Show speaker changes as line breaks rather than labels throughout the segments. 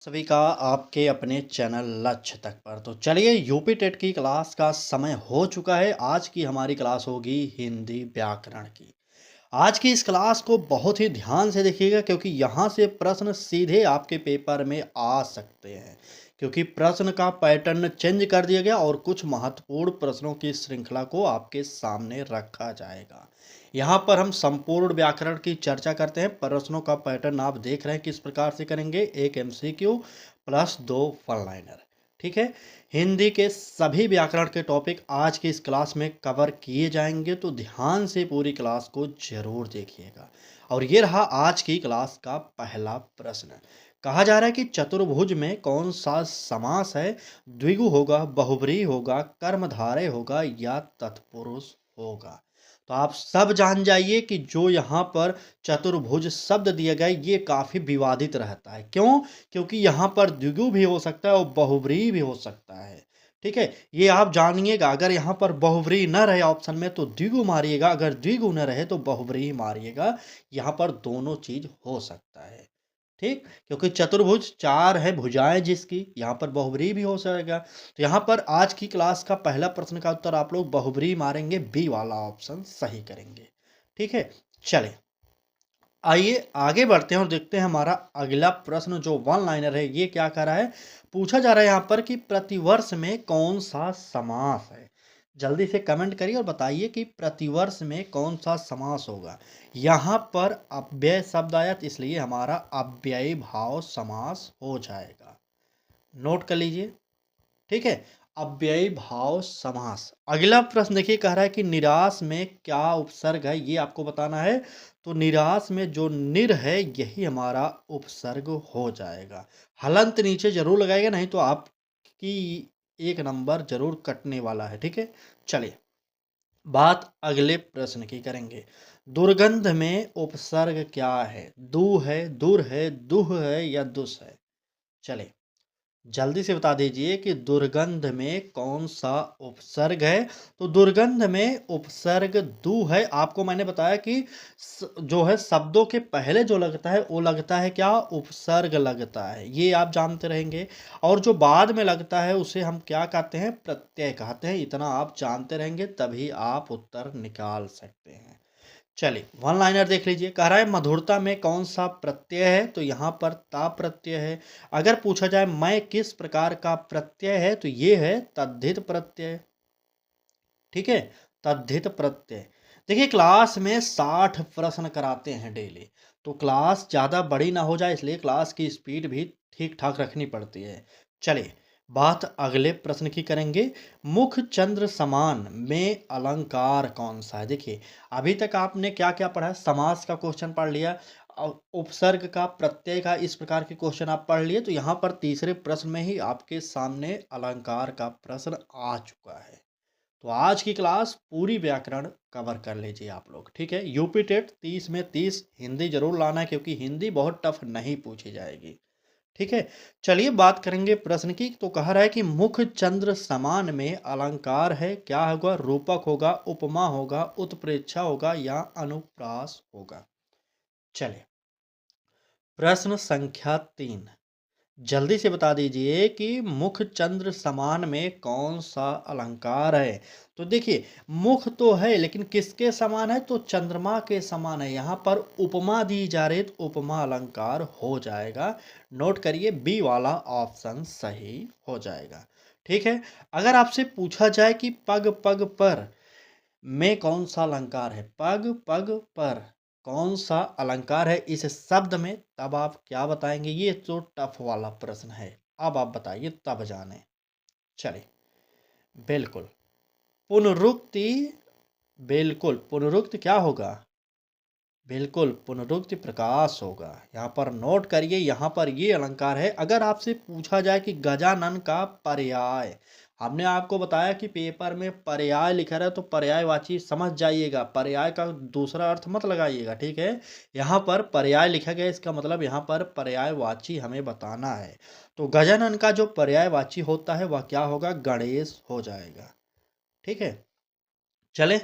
सभी का आपके अपने चैनल लक्ष्य तक पर। तो चलिए यूपी टेट की क्लास का समय हो चुका है। आज की हमारी क्लास होगी हिंदी व्याकरण की। आज की इस क्लास को बहुत ही ध्यान से देखिएगा क्योंकि यहाँ से प्रश्न सीधे आपके पेपर में आ सकते हैं, क्योंकि प्रश्न का पैटर्न चेंज कर दिया गया और कुछ महत्वपूर्ण प्रश्नों की श्रृंखला को आपके सामने रखा जाएगा। यहाँ पर हम संपूर्ण व्याकरण की चर्चा करते हैं। प्रश्नों का पैटर्न आप देख रहे हैं किस प्रकार से करेंगे। एक एमसीक्यू प्लस 2 वन लाइनर। ठीक है, हिंदी के सभी व्याकरण के टॉपिक आज की इस क्लास में कवर किए जाएंगे, तो ध्यान से पूरी क्लास को जरूर देखिएगा। और ये रहा आज की क्लास का पहला प्रश्न। कहा जा रहा है कि चतुर्भुज में कौन सा समास है। द्विगु होगा, बहुब्रीहि होगा, कर्मधारय होगा या तत्पुरुष होगा। तो आप सब जान जाइए कि जो यहाँ पर चतुर्भुज शब्द दिया गया ये काफ़ी विवादित रहता है। क्यों? क्योंकि यहाँ पर द्विगु भी हो सकता है और बहुव्रीहि भी हो सकता है। ठीक है, ये आप जानिएगा। अगर यहाँ पर बहुव्रीहि न रहे ऑप्शन में तो द्विगु मारिएगा, अगर द्विगु न रहे तो बहुव्रीहि मारिएगा। यहाँ पर दोनों चीज हो सकता है। ठीक, क्योंकि चतुर्भुज चार है भुजाएं जिसकी, यहाँ पर बहुव्रीहि भी हो जाएगा। तो यहाँ पर आज की क्लास का पहला प्रश्न का उत्तर आप लोग बहुव्रीहि मारेंगे, बी वाला ऑप्शन सही करेंगे। ठीक है, चले आइए आगे बढ़ते हैं और देखते हैं हमारा अगला प्रश्न जो वन लाइनर है ये क्या कह रहा है। पूछा जा रहा है यहाँ पर कि प्रतिवर्ष में कौन सा समास है। जल्दी से कमेंट करिए और बताइए कि प्रतिवर्ष में कौन सा समास होगा। यहाँ पर अव्यय शब्द आया तो इसलिए हमारा अव्ययी भाव समास हो जाएगा। नोट कर लीजिए। ठीक है, अव्ययी भाव समास। अगला प्रश्न देखिए, कह रहा है कि निराश में क्या उपसर्ग है ये आपको बताना है। तो निराश में जो निर है यही हमारा उपसर्ग हो जाएगा। हलंत नीचे जरूर लगाएगा, नहीं तो आपकी एक नंबर जरूर कटने वाला है। ठीक है, चलिए बात अगले प्रश्न की करेंगे। दुर्गंध में उपसर्ग क्या है। दू है, दुर है, दुह है या दुस है। चलिए जल्दी से बता दीजिए कि दुर्गंध में कौन सा उपसर्ग है। तो दुर्गंध में उपसर्ग दू है। आपको मैंने बताया कि जो है शब्दों के पहले जो लगता है वो लगता है क्या, उपसर्ग लगता है। ये आप जानते रहेंगे। और जो बाद में लगता है उसे हम क्या कहते हैं, प्रत्यय कहते हैं। इतना आप जानते रहेंगे तभी आप उत्तर निकाल सकते हैं। चलिए वन लाइनर देख लीजिए। कह रहा है मधुरता में कौन सा प्रत्यय है। तो यहाँ पर ता प्रत्यय है। अगर पूछा जाए मैं किस प्रकार का प्रत्यय है तो ये है तद्धित प्रत्यय। ठीक है, तद्धित प्रत्यय। देखिए क्लास में 60 प्रश्न कराते हैं डेली, तो क्लास ज़्यादा बड़ी ना हो जाए इसलिए क्लास की स्पीड भी ठीक ठाक रखनी पड़ती है। चलिए बात अगले प्रश्न की करेंगे। मुख चंद्र समान में अलंकार कौन सा है। देखिए अभी तक आपने क्या क्या पढ़ा है, समास का क्वेश्चन पढ़ लिया, उपसर्ग का, प्रत्यय का, इस प्रकार के क्वेश्चन आप पढ़ लिए। तो यहाँ पर तीसरे प्रश्न में ही आपके सामने अलंकार का प्रश्न आ चुका है। तो आज की क्लास पूरी व्याकरण कवर कर लीजिए आप लोग। ठीक है, यूपी टेट 30 में 30 हिंदी जरूर लाना है क्योंकि हिंदी बहुत टफ नहीं पूछी जाएगी। ठीक है, चलिए बात करेंगे प्रश्न की। तो कह रहा है कि मुख चंद्र समान में अलंकार है, क्या होगा, रूपक होगा, उपमा होगा, उत्प्रेक्षा होगा या अनुप्रास होगा। चलिए प्रश्न संख्या 3, जल्दी से बता दीजिए कि मुख चंद्र समान में कौन सा अलंकार है। तो देखिए मुख तो है लेकिन किसके समान है, तो चंद्रमा के समान है। यहाँ पर उपमा दी जा रही है तो उपमा अलंकार हो जाएगा। नोट करिए बी वाला ऑप्शन सही हो जाएगा। ठीक है, अगर आपसे पूछा जाए कि पग पग पर में कौन सा अलंकार है, पग पग पर कौन सा अलंकार है इस शब्द में, तब आप क्या बताएंगे। ये तो टफ वाला प्रश्न है, अब आप बताइए तब जाने। चलिए बिल्कुल पुनरुक्ति, बिल्कुल पुनरुक्ति क्या होगा, बिल्कुल पुनरुक्ति प्रकाश होगा। यहाँ पर नोट करिए, यहाँ पर ये अलंकार है। अगर आपसे पूछा जाए कि गजानन का पर्याय, हमने आपको बताया कि पेपर में पर्याय लिखा रहा है तो पर्यायवाची समझ जाइएगा, पर्याय का दूसरा अर्थ मत लगाइएगा। ठीक है, यहाँ पर पर्याय लिखा गया इसका मतलब यहाँ पर पर्यायवाची हमें बताना है। तो गजानन का जो पर्यायवाची होता है वह क्या होगा, गणेश हो जाएगा। ठीक है, चले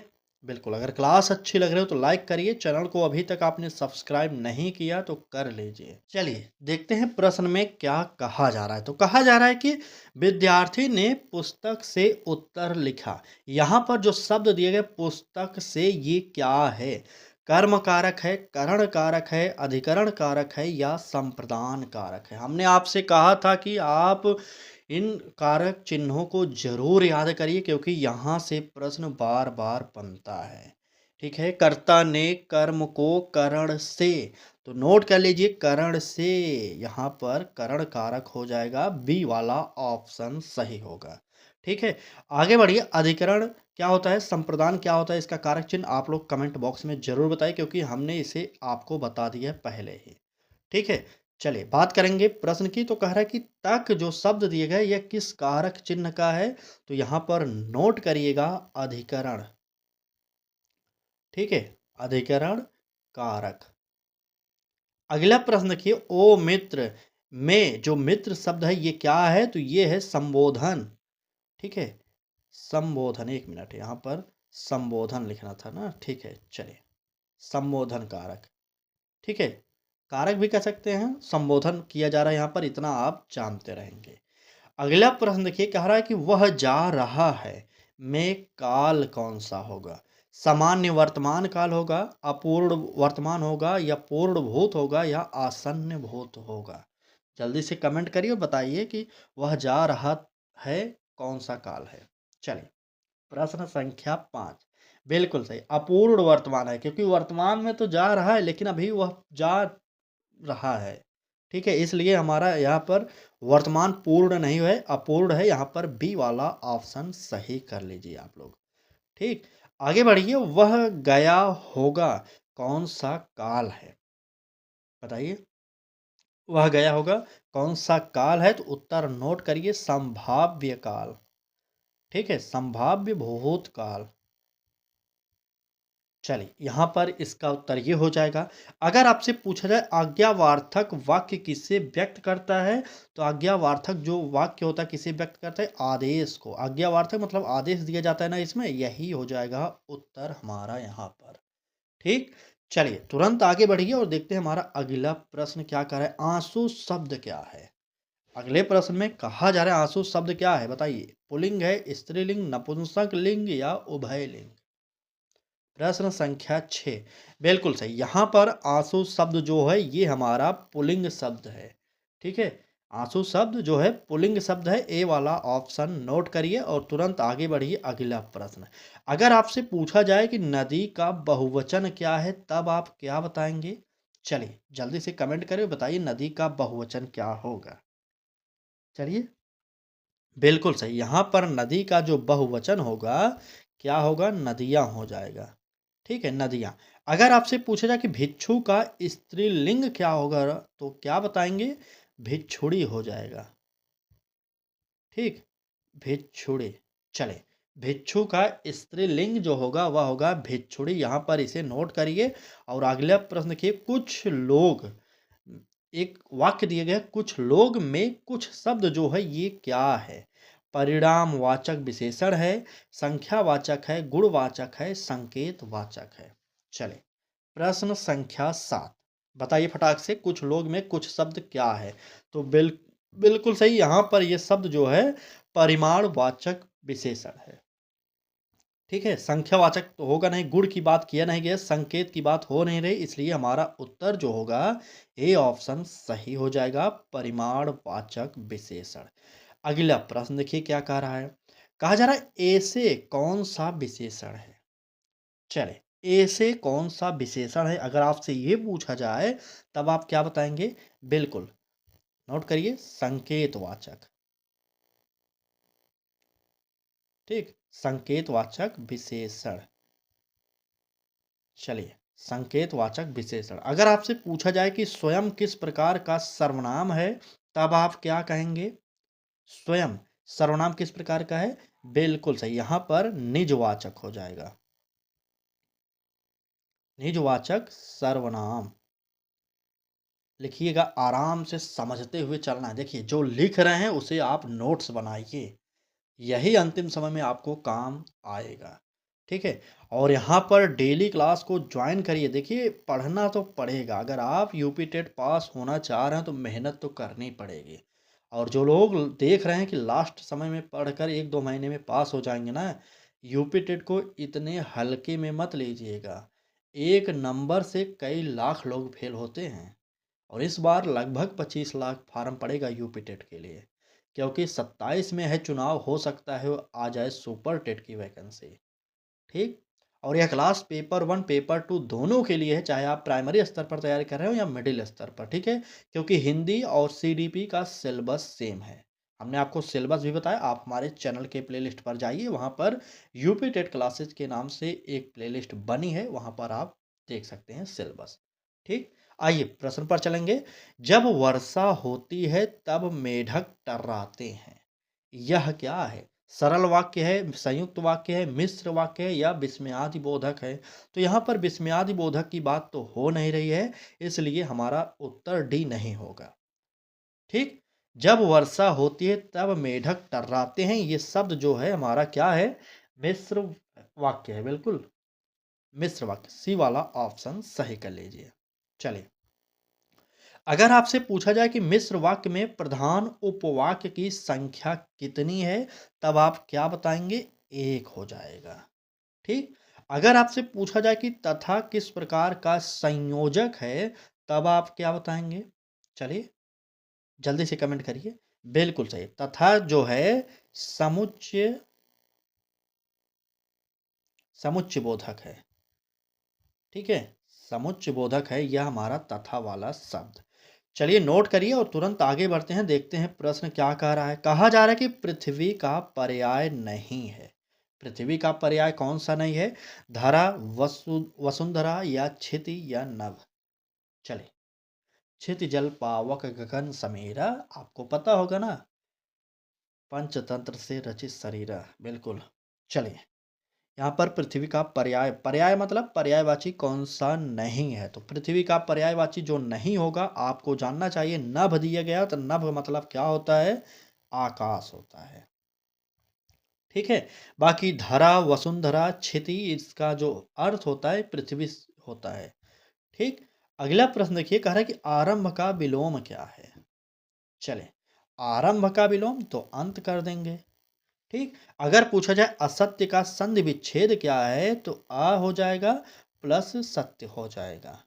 बिल्कुल, अगर क्लास अच्छी लग रही हो तो लाइक करिए, चैनल को अभी तक आपने सब्सक्राइब नहीं किया तो कर लीजिए। चलिए, देखते हैं प्रश्न में क्या कहा जा रहा है। तो कहा जा रहा है कि विद्यार्थी ने पुस्तक से उत्तर लिखा। यहाँ पर जो शब्द दिए गए पुस्तक से ये क्या है? कर्म कारक है, करण कारक है, अधिकरण कारक है या संप्रदान कारक है? हमने आपसे कहा था कि आप इन कारक चिन्हों को ज़रूर याद करिए क्योंकि यहाँ से प्रश्न बार-बार बनता है। ठीक है? कर्ता ने कर्म को करण से, तो नोट कर लीजिए करण से, यहाँ पर करण कारक हो जाएगा, बी वाला ऑप्शन सही होगा। ठीक है? आगे बढ़िए, अधिकरण क्या होता है? संप्रदान क्या होता है? इसका कारक चिन्ह आप लोग कमेंट बॉक्स में ज़रूर बताइए क्योंकि हमने इसे आपको बता दिया है पहले ही। ठीक है? चलिए बात करेंगे प्रश्न की। तो कह रहा है कि तक जो शब्द दिए गए यह किस कारक चिन्ह का है? तो यहाँ पर नोट करिएगा अधिकरण। ठीक है? अधिकरण कारक। अगला प्रश्न देखिए, ओ मित्र में जो मित्र शब्द है ये क्या है? तो ये है संबोधन। ठीक है? संबोधन, 1 मिनट यहाँ पर संबोधन लिखना था ना? ठीक है, चलिए संबोधन कारक। ठीक है? कारक भी कह सकते हैं, संबोधन किया जा रहा है यहाँ पर, इतना आप जानते रहेंगे। अगला प्रश्न देखिए, कह रहा है कि वह जा रहा है में काल कौन सा होगा? सामान्य वर्तमान काल होगा, अपूर्ण वर्तमान होगा या पूर्ण भूत होगा या आसन्न भूत होगा? जल्दी से कमेंट करिए और बताइए कि वह जा रहा है कौन सा काल है। चलिए प्रश्न संख्या 5, बिल्कुल सही, अपूर्ण वर्तमान है क्योंकि वर्तमान में तो जा रहा है लेकिन अभी वह जा रहा है। ठीक है? इसलिए हमारा यहाँ पर वर्तमान पूर्ण नहीं है, अपूर्ण है। यहाँ पर बी वाला ऑप्शन सही कर लीजिए आप लोग। ठीक? आगे बढ़िए, वह गया होगा कौन-सा काल है? बताइए। वह गया होगा कौन-सा काल है? तो उत्तर नोट करिए, संभाव्य काल। ठीक है? संभाव्य भूतकाल। चलिए, यहाँ पर इसका उत्तर ये हो जाएगा। अगर आपसे पूछा जाए आज्ञावार्थक वाक्य किसे व्यक्त करता है? तो आज्ञावार्थक जो वाक्य होता है किसे व्यक्त करता है? आदेश को। आज्ञावार्थक मतलब आदेश दिया जाता है ना इसमें, यही हो जाएगा उत्तर हमारा यहाँ पर। ठीक? चलिए, तुरंत आगे बढ़िए और देखते हैं हमारा अगला प्रश्न क्या कह रहा है। आँसू शब्द क्या है? अगले प्रश्न में कहा जा रहा है आँसू शब्द क्या है? बताइए। पुल्लिंग है, स्त्रीलिंग, नपुंसक लिंग या उभयलिंग? प्रश्न संख्या 6, बिल्कुल सही। यहाँ पर आंसू शब्द जो है ये हमारा पुल्लिंग शब्द है। ठीक है? आंसू शब्द जो है पुल्लिंग शब्द है, ए वाला ऑप्शन नोट करिए और तुरंत आगे बढ़िए अगला प्रश्न। अगर आपसे पूछा जाए कि नदी का बहुवचन क्या है तब आप क्या बताएंगे? चलिए जल्दी से कमेंट करें, बताइए नदी का बहुवचन क्या होगा? चलिए, बिल्कुल सही। यहाँ पर नदी का जो बहुवचन होगा, क्या होगा? नदियाँ हो जाएगा। ठीक है? नदियाँ। अगर आपसे पूछा जाए कि भिक्षु का स्त्रीलिंग क्या होगा? तो क्या बताएँगे? भिक्षुड़ी हो जाएगा। ठीक? भिक्षुड़ी। चलें, भिक्षु का स्त्रीलिंग जो होगा वह होगा भिक्षुड़ी। यहाँ पर इसे नोट करिए और अगला प्रश्न देखिए, कुछ लोग, एक वाक्य दिए गए, कुछ लोग में कुछ शब्द जो है ये क्या है? परिणामवाचक विशेषण है, संख्यावाचक है, गुणवाचक है, संकेतवाचक है। चलिए प्रश्न संख्या 7, बताइए फटाक से, कुछ लोग में कुछ शब्द क्या है? तो बिल्कुल सही, यहाँ पर ये शब्द जो है परिमाणवाचक विशेषण है। ठीक है? संख्यावाचक तो होगा नहीं, गुण की बात किया नहीं गया, संकेत की बात हो नहीं रही, इसलिए हमारा उत्तर जो होगा ए ऑप्शन सही हो जाएगा, परिमाणवाचक विशेषण। अगला प्रश्न देखिए क्या कह रहा है। कहा जा रहा है ऐसे कौन सा विशेषण है? चले, ऐसे कौन सा विशेषण है? अगर आपसे ये पूछा जाए तब आप क्या बताएंगे? बिल्कुल नोट करिए, संकेतवाचक। ठीक, संकेतवाचक विशेषण। चलिए, संकेतवाचक विशेषण। अगर आपसे पूछा जाए कि स्वयं किस प्रकार का सर्वनाम है तब आप क्या कहेंगे? स्वयं सर्वनाम किस प्रकार का है? बिल्कुल सही, यहाँ पर निजवाचक हो जाएगा। निजवाचक सर्वनाम। लिखिएगा, आराम से समझते हुए चलना है। देखिए जो लिख रहे हैं उसे आप नोट्स बनाइए, यही अंतिम समय में आपको काम आएगा। ठीक है? और यहाँ पर डेली क्लास को जॉइन करिए। देखिए पढ़ना तो पड़ेगा, अगर आप यूपी टेट पास होना चाह रहे हैं तो मेहनत तो करनी पड़ेगी। और जो लोग देख रहे हैं कि लास्ट समय में पढ़कर 1-2 महीने में पास हो जाएँगे ना, यूपी टेट को इतने हल्के में मत लीजिएगा। 1 नंबर से कई लाख लोग फेल होते हैं। और इस बार लगभग 25 लाख फार्म पड़ेगा यूपी टेट के लिए, क्योंकि 27 में है चुनाव, हो सकता है वो आ जाए सुपर टेट की वैकेंसी। ठीक? और यह क्लास पेपर 1 पेपर 2 दोनों के लिए है, चाहे आप प्राइमरी स्तर पर तैयारी कर रहे हो या मिडिल स्तर पर, ठीक है? क्योंकि हिंदी और सीडीपी का सिलेबस सेम है। हमने आपको सिलेबस भी बताया, आप हमारे चैनल के प्लेलिस्ट पर जाइए, वहाँ पर यूपी टेट क्लासेस के नाम से एक प्लेलिस्ट बनी है, वहाँ पर आप देख सकते हैं सिलेबस। ठीक? आइए प्रश्न पर चलेंगे। जब वर्षा होती है तब मेढक टर्राते हैं। यह क्या है? सरल वाक्य है, संयुक्त वाक्य है, मिश्र वाक्य है या विस्मयादि बोधक है? तो यहाँ पर विस्मयादि बोधक की बात तो हो नहीं रही है, इसलिए हमारा उत्तर डी नहीं होगा। ठीक? जब वर्षा होती है तब मेढक टर्राते हैं, ये शब्द जो है हमारा क्या है? मिश्र वाक्य है, बिल्कुल मिश्र वाक्य, सी वाला ऑप्शन सही कर लीजिए। चलिए, अगर आपसे पूछा जाए कि मिश्र वाक्य में प्रधान उपवाक्य की संख्या कितनी है, तब आप क्या बताएंगे? 1 हो जाएगा। ठीक? अगर आपसे पूछा जाए कि तथा किस प्रकार का संयोजक है, तब आप क्या बताएंगे? चलिए, जल्दी से कमेंट करिए। बिल्कुल सही, तथा जो है समुच्चय समुच्चय बोधक है। ठीक है? समुच्चय बोधक है यह हमारा तथा वाला शब्द। चलिए नोट करिए और तुरंत आगे बढ़ते हैं, देखते हैं प्रश्न क्या कह रहा है। कहा जा रहा है कि पृथ्वी का पर्याय नहीं है। पृथ्वी का पर्याय कौन सा नहीं है? धरा, वसुंधरा या क्षिति या नभ? चलिए, क्षिति जल पावक गगन समीरा, आपको पता होगा ना, पंचतंत्र से रचित शरीरा, बिल्कुल। चलिए, यहाँ पर पृथ्वी का पर्याय, पर्याय मतलब पर्यायवाची कौन सा नहीं है, तो पृथ्वी का पर्यायवाची जो नहीं होगा आपको जानना चाहिए, नभ दिया गया, तो नभ मतलब क्या होता है? आकाश होता है। ठीक है? बाकी धरा, वसुंधरा, क्षिति, इसका जो अर्थ होता है पृथ्वी होता है। ठीक? अगला प्रश्न देखिए, कह रहा है कि आरंभ का विलोम क्या है? चले, आरंभ का विलोम तो अंत कर देंगे। ठीक? अगर पूछा जाए असत्य का संधि विच्छेद क्या है, तो आ हो जाएगा प्लस सत्य हो जाएगा।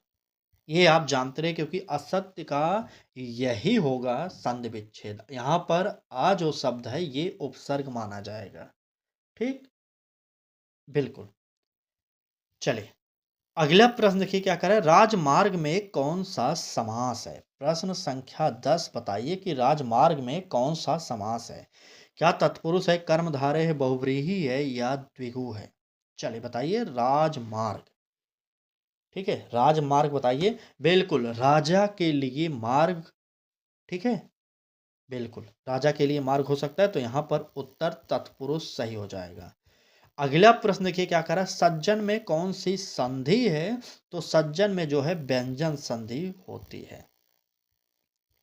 ये आप जानते रहे, क्योंकि असत्य का यही होगा संधि विच्छेद। यहाँ पर आ जो शब्द है ये उपसर्ग माना जाएगा। ठीक? बिल्कुल। चलिए, अगला प्रश्न देखिए क्या कह रहा है, राजमार्ग में कौन सा समास है? प्रश्न संख्या 10 बताइए कि राजमार्ग में कौन सा समास है? क्या तत्पुरुष है, कर्मधारय है, बहुव्रीहि है या द्विगु है? चलिए बताइए, राजमार्ग। ठीक है, राजमार्ग बताइए। बिल्कुल, राजा के लिए मार्ग। ठीक है, बिल्कुल राजा के लिए मार्ग हो सकता है, तो यहाँ पर उत्तर तत्पुरुष सही हो जाएगा। अगला प्रश्न देखिए क्या कह रहा है, सज्जन में कौन सी संधि है? तो सज्जन में जो है व्यंजन संधि होती है,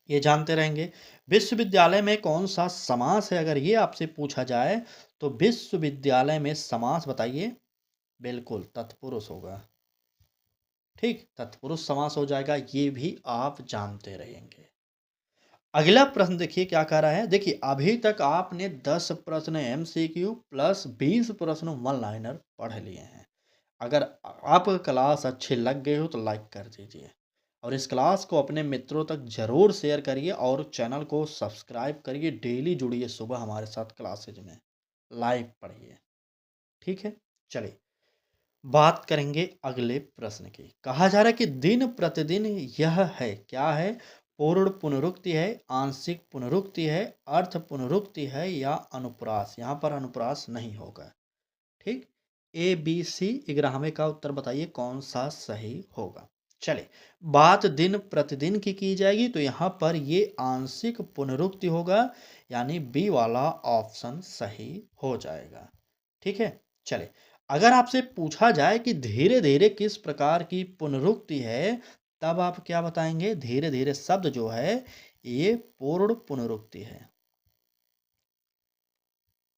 ये जानते रहेंगे। विश्वविद्यालय में कौन सा समास है, अगर ये आपसे पूछा जाए, तो विश्वविद्यालय में समास बताइए। बिल्कुल तत्पुरुष होगा। ठीक, तत्पुरुष समास हो जाएगा, ये भी आप जानते रहेंगे। अगला प्रश्न देखिए क्या कह रहा है, देखिए अभी तक आपने 10 प्रश्न एमसीक्यू प्लस 20 प्रश्न वन लाइनर पढ़ लिए हैं। अगर आपको क्लास अच्छे लग गए हो तो लाइक कर दीजिए, और इस क्लास को अपने मित्रों तक ज़रूर शेयर करिए, और चैनल को सब्सक्राइब करिए। डेली जुड़िए सुबह हमारे साथ क्लासेज में, लाइव पढ़िए। ठीक है? चलिए, बात करेंगे अगले प्रश्न की। कहा जा रहा है कि दिन प्रतिदिन यह है, क्या है? पूर्ण पुनरुक्ति है, आंशिक पुनरुक्ति है, अर्थ पुनरुक्ति है या अनुप्रास? यहाँ पर अनुप्रास नहीं होगा। ठीक? ए बी सी 11वें का उत्तर बताइए कौन सा सही होगा। चलिए, बात दिन प्रतिदिन की जाएगी, तो यहाँ पर ये आंशिक पुनरुक्ति होगा, यानी बी वाला ऑप्शन सही हो जाएगा। ठीक है? चलिए, अगर आपसे पूछा जाए कि धीरे धीरे किस प्रकार की पुनरुक्ति है, तब आप क्या बताएंगे? धीरे धीरे शब्द जो है ये पूर्ण पुनरुक्ति है।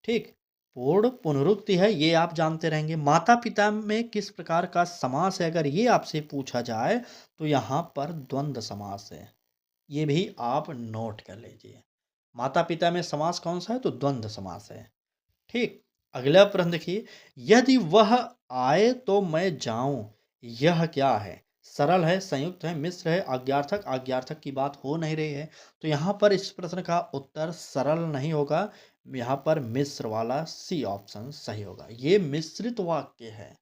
ठीक, पूर्ण पुनरुक्ति है, ये आप जानते रहेंगे। माता पिता में किस प्रकार का समास है, अगर ये आपसे पूछा जाए तो यहाँ पर द्वंद्व समास है, ये भी आप नोट कर लीजिए। माता पिता में समास कौन सा है, तो द्वंद्व समास है। ठीक, अगला प्रश्न देखिए, यदि वह आए तो मैं जाऊं, यह क्या है? सरल है, संयुक्त है, मिश्र है, आज्ञार्थक? आज्ञार्थक की बात हो नहीं रही है, तो यहाँ पर इस प्रश्न का उत्तर सरल नहीं होगा, यहाँ पर मिश्र वाला सी ऑप्शन सही होगा। ये मिश्रित वाक्य है।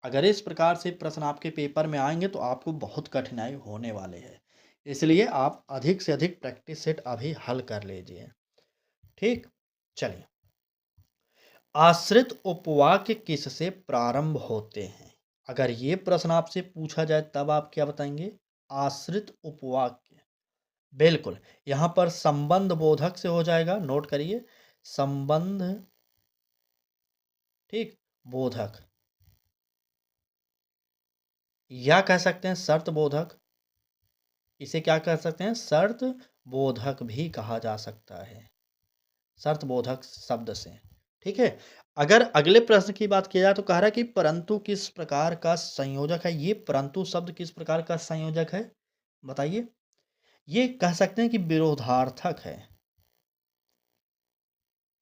अगर इस प्रकार से प्रश्न आपके पेपर में आएंगे तो आपको बहुत कठिनाई होने वाले है, इसलिए आप अधिक से अधिक प्रैक्टिस सेट अभी हल कर लीजिए। ठीक, चलिए, आश्रित उपवाक्य किससे प्रारंभ होते हैं? अगर ये प्रश्न आपसे पूछा जाए तब आप क्या बताएंगे? आश्रित उपवाक्य, बिल्कुल यहां पर संबंध बोधक से हो जाएगा, नोट करिए, संबंध, ठीक, बोधक, या कह सकते हैं शर्त बोधक। इसे क्या कह सकते हैं? शर्त बोधक भी कहा जा सकता है, शर्त बोधक शब्द से। ठीक है, अगर अगले प्रश्न की बात की जाए तो कह रहा है कि परंतु किस प्रकार का संयोजक है? ये परंतु शब्द किस प्रकार का संयोजक है, बताइए? ये कह सकते हैं कि विरोधार्थक है।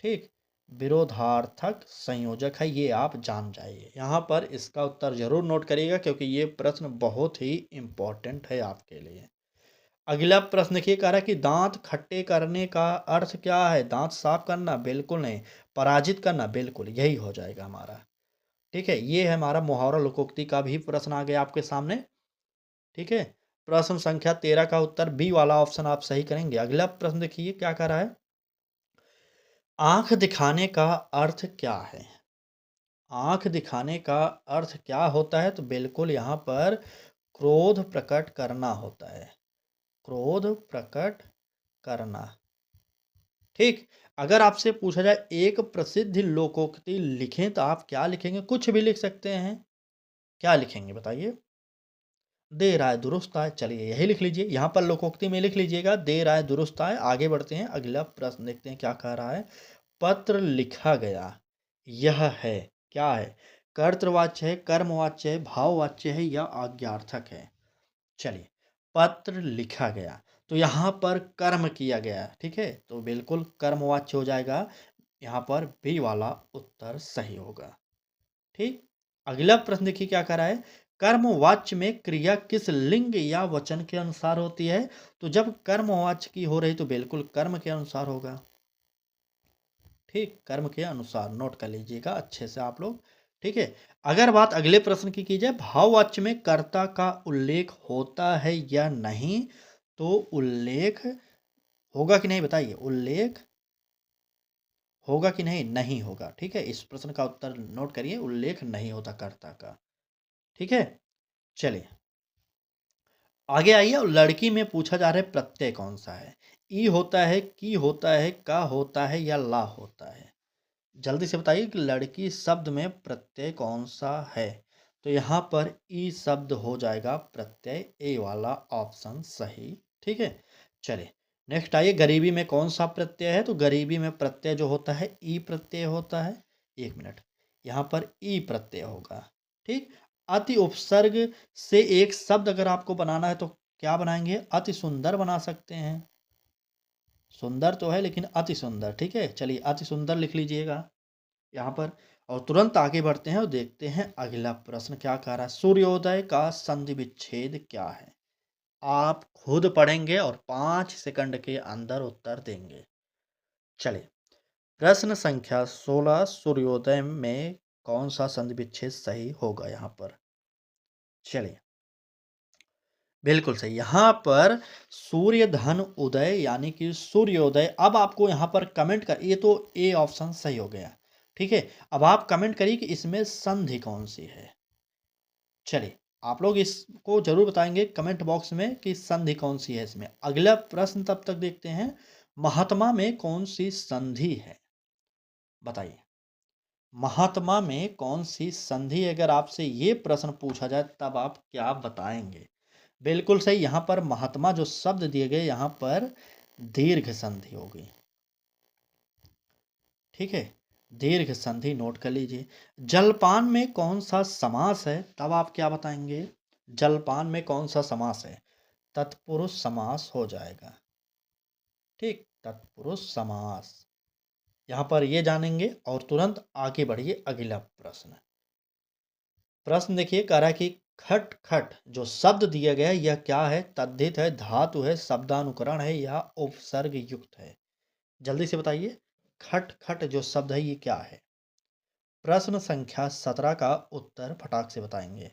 ठीक, विरोधार्थक संयोजक है, ये आप जान जाइए। यहाँ पर इसका उत्तर जरूर नोट करिएगा क्योंकि ये प्रश्न बहुत ही इंपॉर्टेंट है आपके लिए। अगला प्रश्न देखिए, कह रहा है कि दांत खट्टे करने का अर्थ क्या है? दांत साफ करना? बिल्कुल नहीं। पराजित करना? बिल्कुल, यही हो जाएगा हमारा। ठीक है, ये है हमारा मुहावरा लोकोक्ति का भी प्रश्न आ गया आपके सामने। ठीक है, प्रश्न संख्या 13 का उत्तर बी वाला ऑप्शन आप सही करेंगे। अगला प्रश्न देखिए क्या कह रहा है, आंख दिखाने का अर्थ क्या है? आंख दिखाने का अर्थ क्या होता है? तो बिल्कुल यहाँ पर क्रोध प्रकट करना होता है, क्रोध प्रकट करना। ठीक, अगर आपसे पूछा जाए एक प्रसिद्ध लोकोक्ति लिखें तो आप क्या लिखेंगे? कुछ भी लिख सकते हैं, क्या लिखेंगे बताइए? देर आए दुरुस्त आए, चलिए यही लिख लीजिए, यहाँ पर लोकोक्ति में लिख लीजिएगा देर आए दुरुस्त आए। आगे बढ़ते हैं, अगला प्रश्न देखते हैं क्या कह रहा है, पत्र लिखा गया, यह है क्या है? कर्तृवाच्य है, कर्मवाच्य है, भाववाच्य है, या आज्ञार्थक है? चलिए, पत्र लिखा गया तो यहाँ पर कर्म किया गया, ठीक है, तो बिल्कुल कर्मवाच्य हो जाएगा, यहाँ पर बी वाला उत्तर सही होगा। ठीक, अगला प्रश्न देखिए क्या कर रहा है, कर्मवाच्य में क्रिया किस लिंग या वचन के अनुसार होती है? तो जब कर्मवाच्य की हो रही तो बिल्कुल कर्म के अनुसार होगा। ठीक, कर्म के अनुसार नोट कर लीजिएगा अच्छे से आप लोग। ठीक है, अगर बात अगले प्रश्न की जाए, भाववाच्य में कर्ता का उल्लेख होता है या नहीं? तो उल्लेख होगा कि नहीं बताइए? उल्लेख होगा कि नहीं? नहीं होगा। ठीक है, इस प्रश्न का उत्तर नोट करिए, उल्लेख नहीं होता कर्ता का। ठीक है, चलिए आगे आइए, और लड़की में पूछा जा रहा है प्रत्यय कौन सा है? ई होता है, की होता है, का होता है, या ला होता है? जल्दी से बताइए कि लड़की शब्द में प्रत्यय कौन सा है? तो यहाँ पर ई शब्द हो जाएगा प्रत्यय, ए वाला ऑप्शन सही। ठीक है, चलिए नेक्स्ट आइए, गरीबी में कौन सा प्रत्यय है? तो गरीबी में प्रत्यय जो होता है ई प्रत्यय होता है। एक मिनट, यहाँ पर ई प्रत्यय होगा। ठीक, अति उपसर्ग से एक शब्द अगर आपको बनाना है तो क्या बनाएंगे? अति सुंदर बना सकते हैं, सुंदर तो है लेकिन अति सुंदर। ठीक है, चलिए अति सुंदर लिख लीजिएगा यहाँ पर, और तुरंत आगे बढ़ते हैं और देखते हैं अगला प्रश्न क्या कह रहा है, सूर्योदय का संधि विच्छेद क्या है? आप खुद पढ़ेंगे और 5 सेकंड के अंदर उत्तर देंगे। चलिए, प्रश्न संख्या 16, सूर्योदय में कौन सा संधि विच्छेद सही होगा? यहाँ पर चलिए, बिल्कुल सही, यहाँ पर सूर्य धन उदय यानी कि सूर्योदय। अब आपको यहाँ पर कमेंट कर, ये तो ए ऑप्शन सही हो गया। ठीक है, अब आप कमेंट करिए कि इसमें संधि कौन सी है। चलिए, आप लोग इसको जरूर बताएंगे कमेंट बॉक्स में कि संधि कौन सी है इसमें। अगला प्रश्न तब तक देखते हैं, महात्मा में कौन सी संधि है? बताइए, महात्मा में कौन सी संधि? अगर आपसे ये प्रश्न पूछा जाए तब आप क्या बताएंगे? बिल्कुल सही, यहाँ पर महात्मा जो शब्द दिए गए यहाँ पर दीर्घ संधि होगी। ठीक है, दीर्घ संधि नोट कर लीजिए। जलपान में कौन सा समास है, तब आप क्या बताएंगे? जलपान में कौन सा समास है? तत्पुरुष समास हो जाएगा। ठीक, तत्पुरुष समास। यहां पर ये जानेंगे और तुरंत आगे बढ़िए अगला प्रश्न। प्रश्न देखिए, कह रहा है कि खट खट जो शब्द दिया गया है यह क्या है? तद्धित है, धातु है, शब्दानुकरण है या उपसर्ग युक्त है? जल्दी से बताइए, खट खट जो शब्द है ये क्या है? प्रश्न संख्या 17 का उत्तर फटाक से बताएंगे।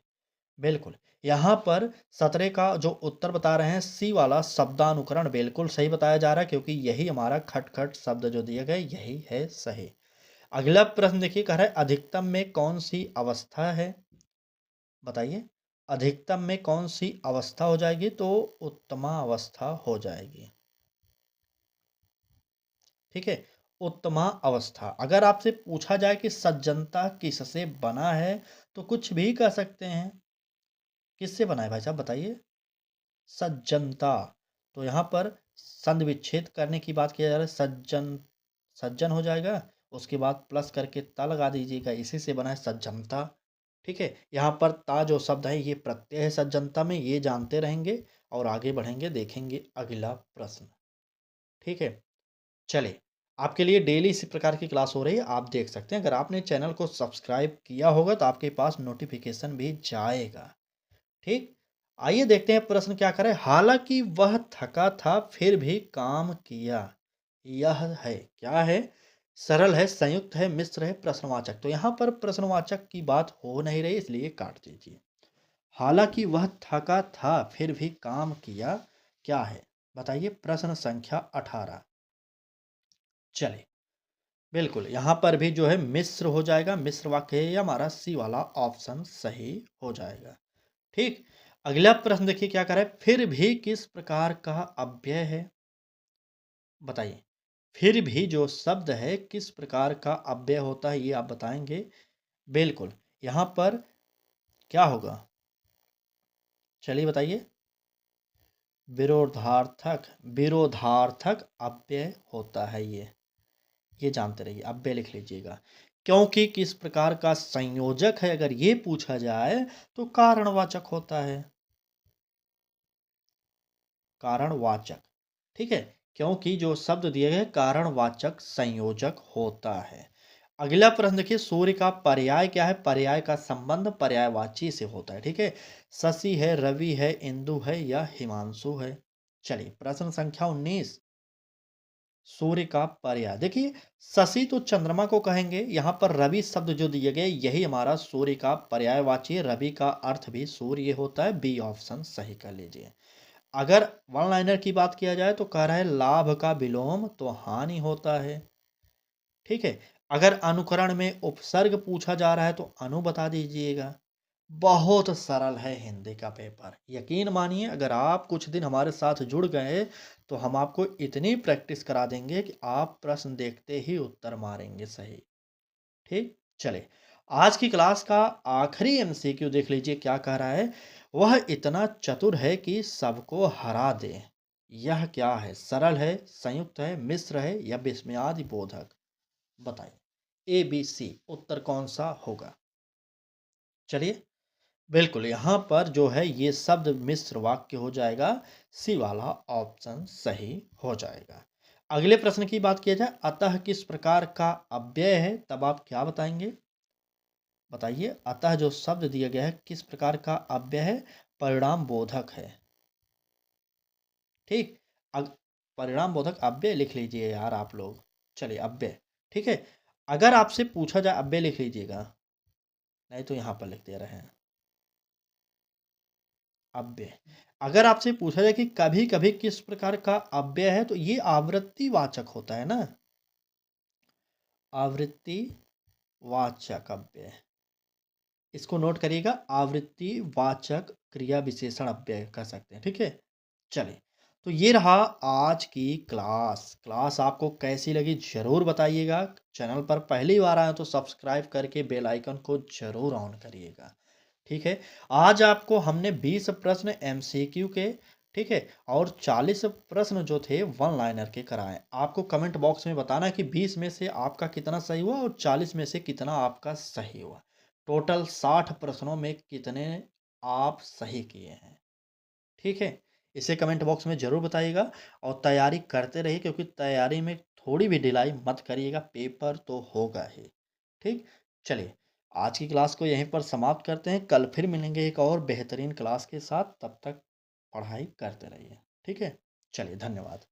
बिल्कुल, यहाँ पर 17 का जो उत्तर बता रहे हैं, सी वाला शब्दानुकरण बिल्कुल सही बताया जा रहा है, क्योंकि यही हमारा खट खट शब्द जो दिए गए यही है सही। अगला प्रश्न देखिए, कह रहा है अधिकतम में कौन सी अवस्था है? बताइए, अधिकतम में कौन सी अवस्था हो जाएगी? तो उत्तमा अवस्था हो जाएगी। ठीक है, उत्तमा अवस्था। अगर आपसे पूछा जाए कि सज्जनता किससे बना है, तो कुछ भी कह सकते हैं। किससे बना है भाई साहब, बताइए? सज्जनता। तो यहाँ पर संधि विच्छेद करने की बात किया जा रहा है, सज्जन, सज्जन हो जाएगा, उसके बाद प्लस करके ता लगा दीजिएगा, इसी से बना है सज्जनता। ठीक है, यहाँ पर ता जो शब्द है ये प्रत्यय है सज्जनता में, ये जानते रहेंगे और आगे बढ़ेंगे, देखेंगे अगला प्रश्न। ठीक है, चलिए, आपके लिए डेली इसी प्रकार की क्लास हो रही है, आप देख सकते हैं। अगर आपने चैनल को सब्सक्राइब किया होगा तो आपके पास नोटिफिकेशन भी जाएगा। ठीक, आइए देखते हैं प्रश्न क्या करे। हालांकि वह थका था फिर भी काम किया, यह है क्या है? सरल है, संयुक्त है, मिश्र है, प्रश्नवाचक। तो यहाँ पर प्रश्नवाचक की बात हो नहीं रही, इसलिए काट दीजिए। हालांकि वह थका था फिर भी काम किया, क्या है? बताइए, प्रश्न संख्या 18। चलिए, बिल्कुल, यहाँ पर भी जो है मिश्र हो जाएगा, मिश्र वाक्य है, या हमारा सी वाला ऑप्शन सही हो जाएगा। ठीक, अगला प्रश्न देखिए क्या कर रहा है, फिर भी किस प्रकार का अव्यय है? बताइए, फिर भी जो शब्द है किस प्रकार का अव्यय होता है, ये आप बताएंगे। बिल्कुल, यहाँ पर क्या होगा? चलिए बताइए। विरोधार्थक, विरोधार्थक अव्यय होता है ये जानते रहिए, अव्यय लिख लीजिएगा। क्योंकि किस प्रकार का संयोजक है, अगर ये पूछा जाए तो कारणवाचक होता है, कारणवाचक। ठीक है, क्योंकि जो शब्द दिए गए कारणवाचक संयोजक होता है। अगला प्रश्न देखिए, सूर्य का पर्याय क्या है? पर्याय का संबंध पर्यायवाची से होता है। ठीक है, शशि है, रवि है, इंदु है या हिमांशु है? चलिए, प्रश्न संख्या 19, सूर्य का पर्याय देखिए, शशि तो चंद्रमा को कहेंगे, यहाँ पर रवि शब्द जो दिए गए यही हमारा सूर्य का पर्यायवाची है, रवि का अर्थ भी सूर्य होता है, बी ऑप्शन सही कर लीजिए। अगर वन लाइनर की बात किया जाए तो कह रहा है लाभ का विलोम तो हानि होता है। ठीक है, अगर अनुकरण में उपसर्ग पूछा जा रहा है तो अनु बता दीजिएगा। बहुत सरल है हिंदी का पेपर, यकीन मानिए, अगर आप कुछ दिन हमारे साथ जुड़ गए तो हम आपको इतनी प्रैक्टिस करा देंगे कि आप प्रश्न देखते ही उत्तर मारेंगे सही। ठीक, चले, आज की क्लास का आखिरी एमसीक्यू देख लीजिए क्या कह रहा है। वह इतना चतुर है कि सबको हरा दे, यह क्या है? सरल है, संयुक्त है, मिश्र है या विस्मयादि बोधक? बताइए, ए बी सी उत्तर कौन सा होगा? चलिए, बिल्कुल, यहाँ पर जो है ये शब्द मिश्र वाक्य हो जाएगा, सी वाला ऑप्शन सही हो जाएगा। अगले प्रश्न की बात किया जाए, अतः किस प्रकार का अव्यय है, तब आप क्या बताएंगे? बताइए, अतः जो शब्द दिया गया है किस प्रकार का अव्यय है? परिणाम बोधक है। ठीक, परिणाम बोधक अव्यय लिख लीजिए यार आप लोग। चलिए, अव्यय। ठीक है, अगर आपसे पूछा जाए अव्यय लिख लीजिएगा, नहीं तो यहां पर लिख दे रहे हैं अव्यय। अगर आपसे पूछा जाए कि कभी कभी किस प्रकार का अव्यय है, तो ये आवृत्ति वाचक होता है ना, आवृत्ति वाचक अव्यय। इसको नोट करिएगा, आवृत्ति वाचक क्रिया विशेषण अव्यय कह सकते हैं। ठीक है, चलिए, तो ये रहा आज की क्लास। क्लास आपको कैसी लगी जरूर बताइएगा। चैनल पर पहली बार आए तो सब्सक्राइब करके बेल आइकन को जरूर ऑन करिएगा। ठीक है, आज आपको हमने 20 प्रश्न एमसीक्यू के ठीक है? और 40 प्रश्न जो थे वन लाइनर के कराएँ। आपको कमेंट बॉक्स में बताना है कि 20 में से आपका कितना सही हुआ और 40 में से कितना आपका सही हुआ। टोटल 60 प्रश्नों में कितने आप सही किए हैं, ठीक है? इसे कमेंट बॉक्स में ज़रूर बताइएगा और तैयारी करते रहिए क्योंकि तैयारी में थोड़ी भी ढिलाई मत करिएगा, पेपर तो होगा ही, ठीक? चलिए, आज की क्लास को यहीं पर समाप्त करते हैं। कल फिर मिलेंगे एक और बेहतरीन क्लास के साथ, तब तक पढ़ाई करते रहिए, ठीक है? चलिए, धन्यवाद।